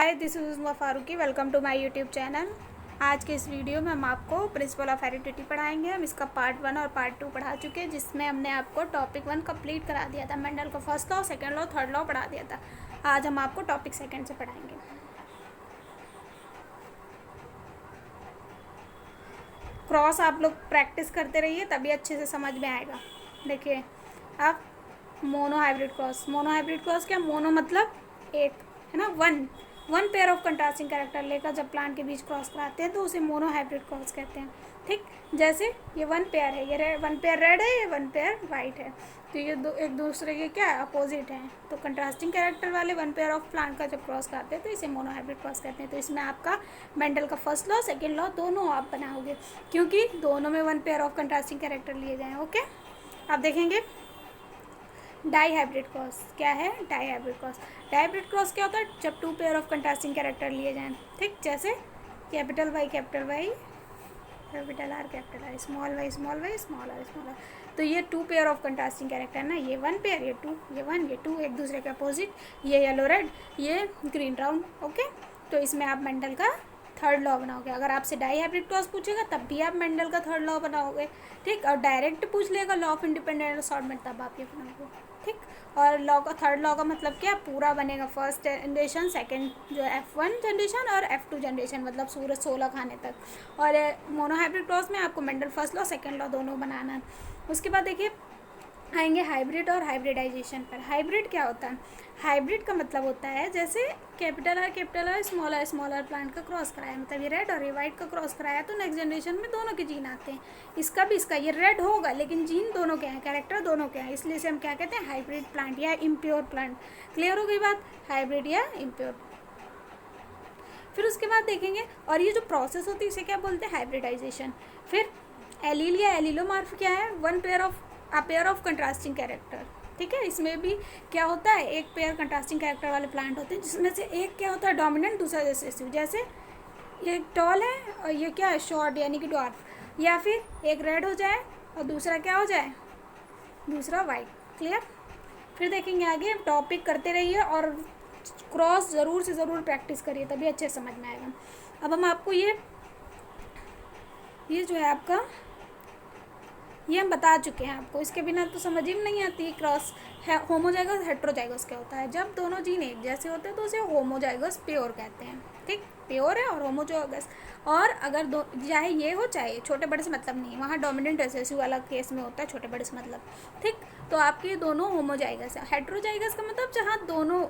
Hi, this is Usma Farooqui. Welcome to my YouTube channel. आज के इस वीडियो में हम आपको प्रिंसिपल ऑफ हेरिडिटी पढ़ाएंगे। हम इसका पार्ट 1 और पार्ट 2 पढ़ा चुके हैं, जिसमें हमने आपको टॉपिक 1 कंप्लीट करा दिया था। मेंडल का first law, second law, third law पढ़ा दिया था। आज हम आपको टॉपिक सेकंड से पढ़ाएंगे। क्रॉस आप लोग प्रैक्टिस करते रहिए, तभी अच्छे से समझ में आएगा। देखिए अब मोनो हाइब्रिड क्रॉस क्या? मोनो मतलब एक, है ना, one pair of contrasting character लेकर जब प्लांट के बीच क्रॉस कराते हैं तो उसे मोनो हाइब्रिड क्रॉस कहते हैं। ठीक, जैसे ये वन पेयर है, ये वन पेयर रेड है, ये वन पेयर वाइट है, तो ये एक दूसरे के क्या है? अपोजिट हैं। तो कंट्रास्टिंग कैरेक्टर वाले वन पेयर ऑफ प्लांट का जब क्रॉस कराते हैं तो इसे मोनो हाइब्रिड क्रॉस कहते हैं। तो इसमें आपका मेंडल का फर्स्ट लॉ, सेकेंड लॉ दोनों आप बनाओगे, क्योंकि दोनों में one pair of contrasting character लिए गए हैं। ओके, आप देखेंगे डाई हाइब्रिड क्रॉस क्या है? डाई हाइब्रिड क्रॉस क्या होता है? जब two pair of contrasting character लिए जाएं। ठीक, जैसे capital Y capital R, small y small r. तो ये two pair of contrasting character ना, ये वन पेयर, ये टू, ये वन, ये टू, एक दूसरे के अपोजिट, ये येलो रेड, ये ग्रीन राउंड। ओके, तो इसमें आप मेंडल का थर्ड लॉ बनाओगे। अगर आपसे डाई हाइब्रिड क्रॉस पूछेगा तब भी आप मेंडल का थर्ड लॉ बनाओगे। ठीक, और डायरेक्ट पूछ लेगा लॉ ऑफ इंडिपेंडेंट असॉर्टमेंट, तब आप ये बनाओगे। ठीक, और लॉ का थर्ड लॉ का मतलब क्या? पूरा बनेगा, फर्स्ट जनरेशन, सेकंड जो F1 जनरेशन और F2 जनरेशन, मतलब सूरज 16 खाने तक। और मोनो हाइब्रिड क्रॉस में आपको Mendel first law, second law दोनों बनाना है। उसके बाद देखिए आएंगे हाइब्रिड और हाइब्रिडाइजेशन पर। हाइब्रिड क्या होता है? हाइब्रिड का मतलब होता है जैसे capital R small r plant का क्रॉस कराया, मतलब ये रेड और ये वाइट का क्रॉस कराया, तो नेक्स्ट जनरेशन में दोनों के जीन आते हैं। इसका भी इसका, ये रेड होगा लेकिन जीन दोनों के हैं, कैरेक्टर दोनों के हैं, इसलिए इसे हम क्या कहते हैं? हाइब्रिड प्लांट या इम्प्योर प्लांट। क्लियर हो गई बात? हाइब्रिड या इम्प्योर। फिर उसके बाद देखेंगे, और ये जो प्रोसेस होती है इसे क्या बोलते हैं? हाइब्रिडाइजेशन। फिर एलील या एलिलोमार्फ क्या है? One pair of contrasting character. ठीक है, इसमें भी क्या होता है? एक पेयर कंट्रास्टिंग कैरेक्टर वाले प्लांट होते हैं, जिसमें से एक क्या होता है? डोमिनेंट, दूसरा रिसेसिव। जैसे ये टॉल है और ये क्या है? शॉर्ट, यानी कि डॉर्फ। या फिर एक रेड हो जाए और दूसरा क्या हो जाए? दूसरा वाइट। क्लियर? फिर देखेंगे आगे, टॉपिक करते रहिए और क्रॉस ज़रूर से ज़रूर प्रैक्टिस करिए, तभी अच्छे समझ में आएगा। अब हम आपको ये जो है आपका, ये हम बता चुके हैं आपको, इसके बिना तो समझ ही नहीं आती। क्रॉस है होमोजाइगस हेट्रोजाइगस क्या होता है? जब दोनों जीन एक जैसे होते हैं तो उसे होमोजाइगस प्योर कहते हैं। ठीक, प्योर है और होमोजाइगस। और अगर दो, चाहे ये हो चाहे छोटे बड़े से मतलब नहीं, वहाँ डोमिनेंट रिसेसिव वाला केस में होता है छोटे बड़े से मतलब। ठीक, तो आपके दोनों होमोजाइगस है। हेट्रोजाइगस का मतलब जहाँ दोनों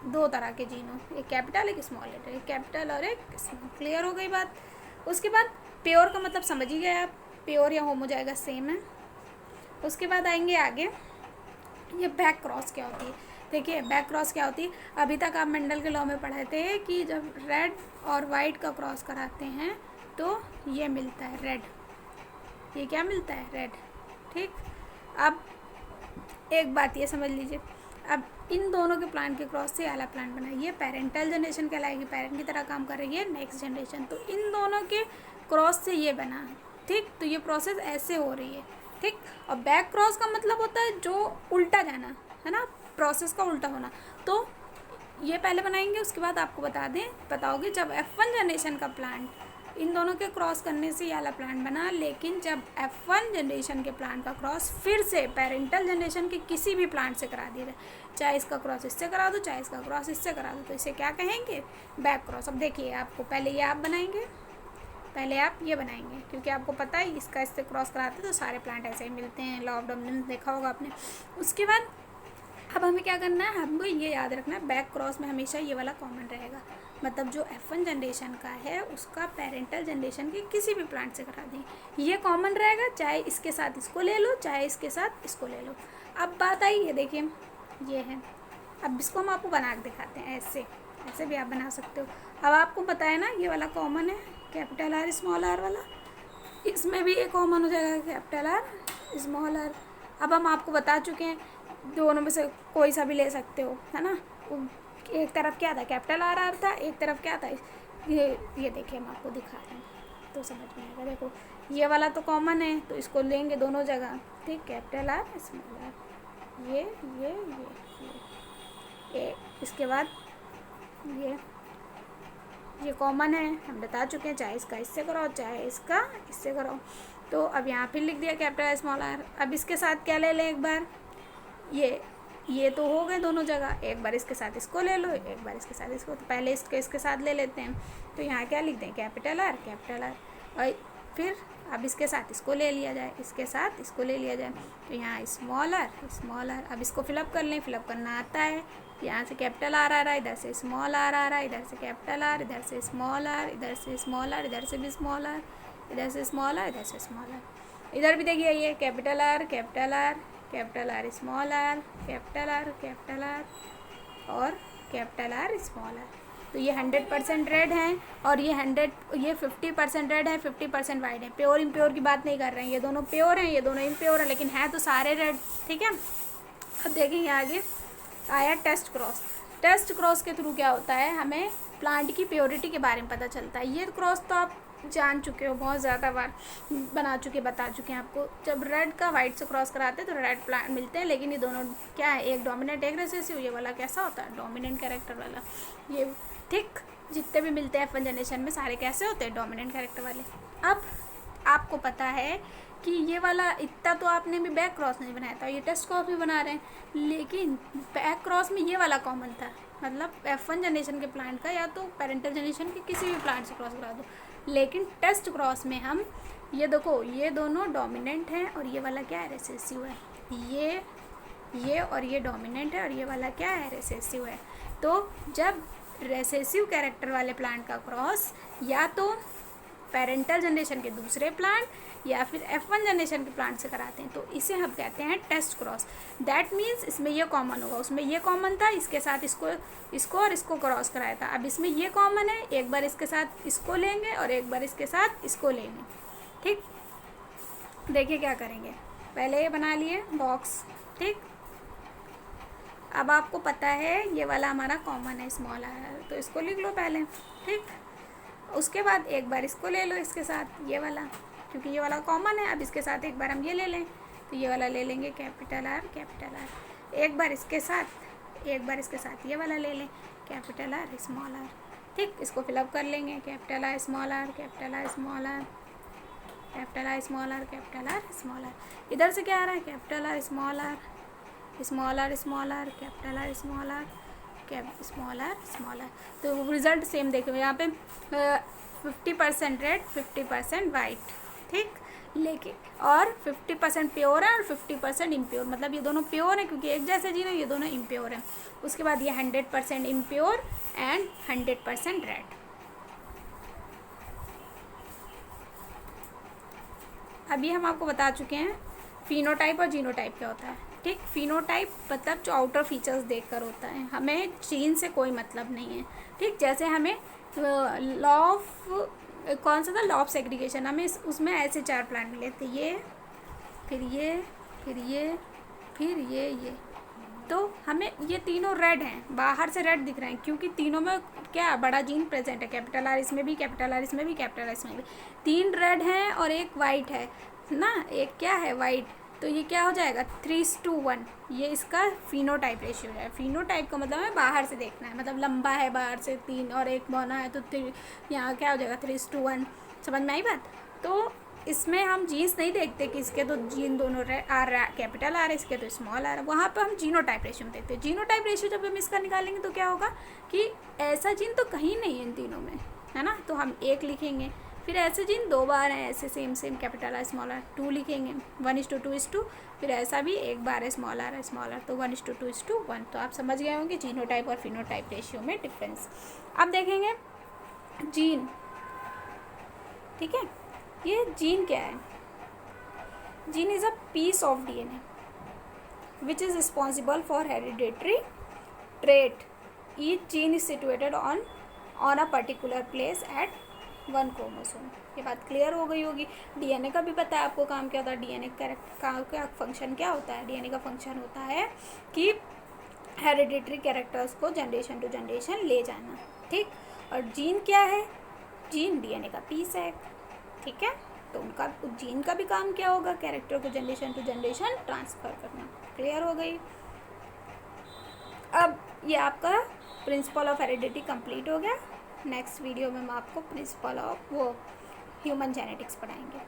दो तरह के जीन हो, एक कैपिटल एक स्मॉल लेटर, एक कैपिटल और एक स्मॉल। क्लियर हो गई बात? उसके बाद प्योर का मतलब समझ ही गए आप, प्योर या होमोजाइगस सेम है। उसके बाद आएंगे आगे, ये बैक क्रॉस क्या होती है? देखिए बैक क्रॉस क्या होती है? अभी तक आप मेंडल के लॉ में पढ़े थे कि जब रेड और वाइट का क्रॉस कराते हैं तो ये मिलता है रेड, ये क्या मिलता है? रेड। ठीक, अब एक बात ये समझ लीजिए, अब इन दोनों के प्लांट के क्रॉस से आला प्लांट बना, ये पेरेंटल जनरेशन कहलाएगी, पेरेंट की तरह काम कर रही है नेक्स्ट जनरेशन, तो इन दोनों के क्रॉस से ये बना। ठीक, तो ये प्रोसेस ऐसे हो रही है। ठीक, और बैक क्रॉस का मतलब होता है जो उल्टा जाना, है ना, प्रोसेस का उल्टा होना। तो ये पहले बनाएंगे, उसके बाद आपको बताओगे जब F1 जनरेशन का प्लांट इन दोनों के क्रॉस करने से ये वाला प्लांट बना, लेकिन जब F1 जनरेशन के प्लांट का क्रॉस फिर से पेरेंटल जनरेशन के किसी भी प्लांट से करा दिया जाए, चाहे इसका क्रॉस इससे करा दो चाहे इसका क्रॉस इससे करा दो, तो इसे क्या कहेंगे? Back cross. अब देखिए आपको पहले ये आप बनाएंगे, पहले आप ये बनाएंगे, क्योंकि आपको पता है इसका इससे क्रॉस कराते तो सारे प्लांट ऐसे ही मिलते हैं, लॉ ऑफ डोमिनेंस देखा होगा आपने। उसके बाद अब हमें क्या करना है? हमको ये याद रखना है बैक क्रॉस में हमेशा ये वाला कॉमन रहेगा, मतलब जो F1 जनरेशन का है उसका पेरेंटल जनरेशन के किसी भी प्लांट से करा दें, ये कॉमन रहेगा, चाहे इसके साथ इसको ले लो चाहे इसके साथ इसको ले लो। अब बात आई, ये देखिए ये है, अब इसको हम आपको बना के दिखाते हैं, ऐसे भी आप बना सकते हो। अब आपको पता है ना ये वाला कॉमन है, कैपिटल आर स्मॉल आर वाला, इसमें भी ये कॉमन हो जाएगा, कैपिटल आर स्मॉल आर। अब हम आपको बता चुके हैं दोनों में से कोई सा भी ले सकते हो, है ना। एक तरफ क्या था? कैपिटल आर आर था, एक तरफ क्या था? ये देखिए हम आपको दिखा रहे हैं तो समझ में आएगा। देखो ये वाला तो कॉमन है तो इसको लेंगे दोनों जगह। ठीक, कैपिटल आर स्मॉल आर, ये इसके बाद ये ये कॉमन है, हम बता चुके हैं, चाहे इसका इससे कराओ चाहे इसका इससे कराओ। तो अब यहाँ फिर लिख दिया कैपिटल स्मॉल आर। अब इसके साथ क्या ले लें एक बार, ये तो हो गए दोनों जगह, एक बार इसके साथ इसको ले लो, एक बार इसके साथ इसको, तो पहले इसके साथ ले लेते हैं। तो यहाँ क्या लिख दें, कैपिटल आर और फिर अब इसके साथ इसको ले लिया जाए, इसके साथ इसको ले लिया जाए, तो यहाँ स्मॉल आर। अब इसको फिलअप कर लें, फिलअप करना आता है। यहाँ से कैपिटल आर आ रहा है, इधर से स्मॉल आर आ रहा है, इधर से कैपिटल आर, इधर से स्मॉल आर, इधर से स्मॉल आर, इधर से भी स्मॉल आर, इधर से स्मॉल आर, इधर से स्मॉल आर। इधर भी देखिए ये capital R small r, capital R और कैपिटल आर स्मॉल आर। तो ये 100% रेड हैं और ये 50% रेड है, 50% वाइट है। प्योर इम्प्योर की बात नहीं कर रहे हैं, ये दोनों प्योर हैं, ये दोनों इम्प्योर हैं, लेकिन है तो सारे रेड। ठीक है, अब देखेंगे आगे आया टेस्ट क्रॉस के थ्रू क्या होता है, हमें प्लांट की प्योरिटी के बारे में पता चलता है। ये क्रॉस तो आप जान चुके हो, बहुत ज़्यादा बार बता चुके हैं आपको। जब रेड का वाइट से क्रॉस कराते हैं तो रेड प्लांट मिलते हैं, लेकिन ये दोनों क्या है, एक डोमिनेंट एक रिसेसिव। ये वाला कैसा होता है, डोमिनेंट कैरेक्टर वाला। ये ठीक जितने भी मिलते हैं F1 जनरेशन में सारे कैसे होते हैं, डोमिनेंट कैरेक्टर वाले। अब आपको पता है कि ये वाला इतना तो आपने भी बैक क्रॉस नहीं बनाया था, ये टेस्ट क्रॉस भी बना रहे हैं, लेकिन बैक क्रॉस में ये वाला कॉमन था। मतलब F1 जनरेशन के प्लांट का या तो पेरेंटल जनरेशन के किसी भी प्लांट से क्रॉस करा दो, लेकिन टेस्ट क्रॉस में हम ये देखो ये दोनों डोमिनेंट हैं और ये वाला क्या है, रिसेसिव है। ये और ये डोमिनेंट है और ये वाला क्या है, रिसेसिव है। तो जब रिसेसिव कैरेक्टर वाले प्लांट का क्रॉस या तो पेरेंटल जनरेशन के दूसरे प्लांट या फिर F1 जनरेशन के प्लांट से कराते हैं, तो इसे हम कहते हैं टेस्ट क्रॉस। दैट मीन्स इसमें ये कॉमन होगा, उसमें ये कॉमन था, इसके साथ इसको और इसको क्रॉस कराया था। अब इसमें ये कॉमन है, एक बार इसके साथ इसको लेंगे और एक बार इसके साथ इसको लेंगे। ठीक, देखिए क्या करेंगे, पहले ये बना लिए बॉक्स। ठीक, अब आपको पता है ये वाला हमारा कॉमन है, स्मॉल आर, तो इसको लिख लो पहले। ठीक, उसके बाद एक बार इसको ले लो इसके साथ ये वाला, क्योंकि ये वाला कॉमन है। अब इसके साथ एक बार हम ये ले लें, तो ये वाला ले लेंगे कैपिटल आर। एक बार इसके साथ ये वाला ले लें, कैपिटल आर स्मॉल आर। ठीक, इसको फिलअप कर लेंगे, capital R small r, capital R small r, capital R small r, capital R small r. इधर से क्या आ रहा है, capital R small r, small r small r, capital R small r, small r. तो result same देखो यहाँ पे 50% रेड 50% वाइट। ठीक, लेकिन और 50% प्योर है और 50% इम्प्योर, मतलब ये दोनों प्योर हैं क्योंकि एक जैसे जीन है, ये दोनों इम्प्योर हैं। उसके बाद ये 100% इम्प्योर एंड 100% रेड। अभी हम आपको बता चुके हैं फिनोटाइप और जीनोटाइप क्या होता है। ठीक, फिनोटाइप मतलब जो आउटर फीचर्स देखकर होता है, हमें जीन से कोई मतलब नहीं है। ठीक, जैसे हमें लॉ ऑफ कौन सा था, लॉ ऑफ सेग्रीगेशन, हमें उसमें ऐसे 4 प्लांट मिले थे, ये फिर ये फिर ये फिर ये। तो हमें ये तीनों रेड हैं, बाहर से रेड दिख रहे हैं क्योंकि तीनों में क्या बड़ा जीन प्रेजेंट है, कैपिटल आर इसमें भी, कैपिटल आर इसमें भी, कैपिटल आर इसमें भी। 3 रेड हैं और एक वाइट है ना, एक क्या है वाइट। तो ये क्या हो जाएगा 3:1, ये इसका फिनोटाइप रेशियो है। फिनोटाइप का मतलब है बाहर से देखना है, मतलब लंबा है बाहर से 3 और एक बौना है, तो यहाँ क्या हो जाएगा 3:1। समझ में आई बात। तो इसमें हम जीन्स नहीं देखते कि इसके तो जीन दोनों कैपिटल आर है, इसके तो स्मॉल आर है, वहाँ पर हम जीनोटाइप रेशियो में देखते हैं। जीनोटाइप रेशियो जब हम इसका निकालेंगे तो क्या होगा कि ऐसा जीन तो कहीं नहीं है इन तीनों में, है ना, तो हम 1 लिखेंगे। फिर ऐसे जीन 2 बार हैं, ऐसे same capital R small r 2 लिखेंगे, 1:2:2। फिर ऐसा भी 1 बार है स्मॉल आर तो 1:2:1। तो आप समझ गए होंगे जीनोटाइप और फिनोटाइप रेशियो में डिफरेंस। अब देखेंगे जीन। ठीक है, ये जीन क्या है, gene is a piece of DNA which is responsible for hereditary trait. Each gene is situated on a particular place at 1 chromosome. ये बात क्लियर हो गई होगी। DNA का भी पता है आपको काम क्या होता है, DNA का फंक्शन क्या होता है। DNA का फंक्शन होता है कि हेरिडेटरी कैरेक्टर्स को जनरेशन टू जनरेशन ले जाना। ठीक, और जीन क्या है, जीन DNA का पीस है। ठीक है, तो उनका जीन का भी काम क्या होगा, कैरेक्टर को जनरेशन टू जनरेशन ट्रांसफ़र करना। क्लियर हो गई। अब ये आपका प्रिंसिपल ऑफ हेरिडिटी कंप्लीट हो गया। नेक्स्ट वीडियो में हम आपको प्रिंसिपल ऑफ वो ह्यूमन जेनेटिक्स पढ़ाएंगे।